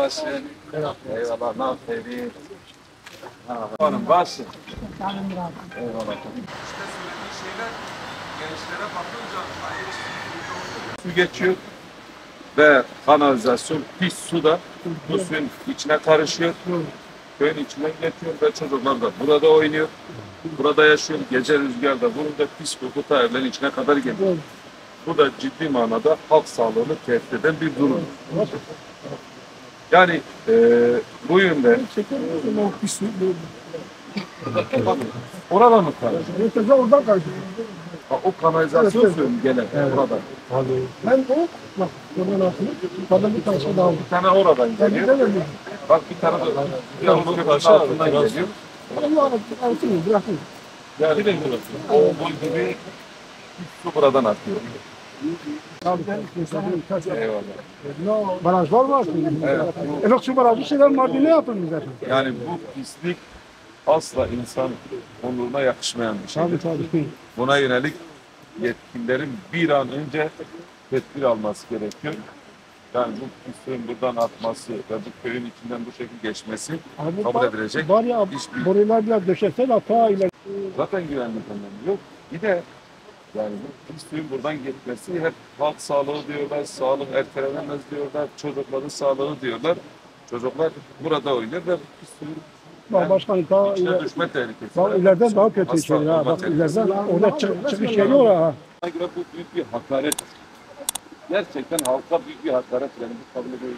Başı. Eyvallah. Ne yapayım? Hanım başı. Eyvallah. İşte söylediği şeyler gençlere bakınca su geçiyor ve kanalizasyon pis su da bu suyun içine karışıyor. Köyün içinden geçiyor ve çocuklar da burada oynuyor. Burada yaşıyor. Gece rüzgarda burada pis koku ta evlerin içine kadar geliyor. Bu da ciddi manada halk sağlığını tehdit eden bir durum. Yani bu yönde orada mı karışıyor? Oradan karışıyor. O kanalizasyon suyu gelen burada. Ben o, bak oradan atılıp, yukarıdan bir tane daha aldım. Bir tane oradan geliyor. Bak bir tane de köprünün altından geliyor. Onu aratayım, bırakayım. Yani o bu gibi su buradan akıyor. Eyvallah. Baraj var mı? Evet. Yok şu baraj bir şeyler Mardin'e yapılmış zaten. Yani bu pislik asla insan onuruna yakışmayan bir şey. Tabii. Buna yönelik yetkililerin bir an önce tedbir alması gerekiyor. Yani bu pisliğin buradan atması ve bu köyün içinden bu şekilde geçmesi kabul edilecek. Var ya, borular biraz döşese de hata ile. Zaten güvenlik önlemi yok. Bir de yani bu pisliğin buradan gitmesi hep halk sağlığı diyorlar, sağlık ertelenemez diyorlar, çocukların sağlığı diyorlar. Çocuklar burada oynuyor ve pisliğin Başkanım daha içine düşme tehlikesi. daha ileriden daha kötü Hasta şeyler ha. olma Bak tehlikesi. ileriden orada çıkış yeri var ha. Bana göre bu büyük bir hakaret. Gerçekten halka büyük bir hakaret. Yani biz kabul ediyoruz.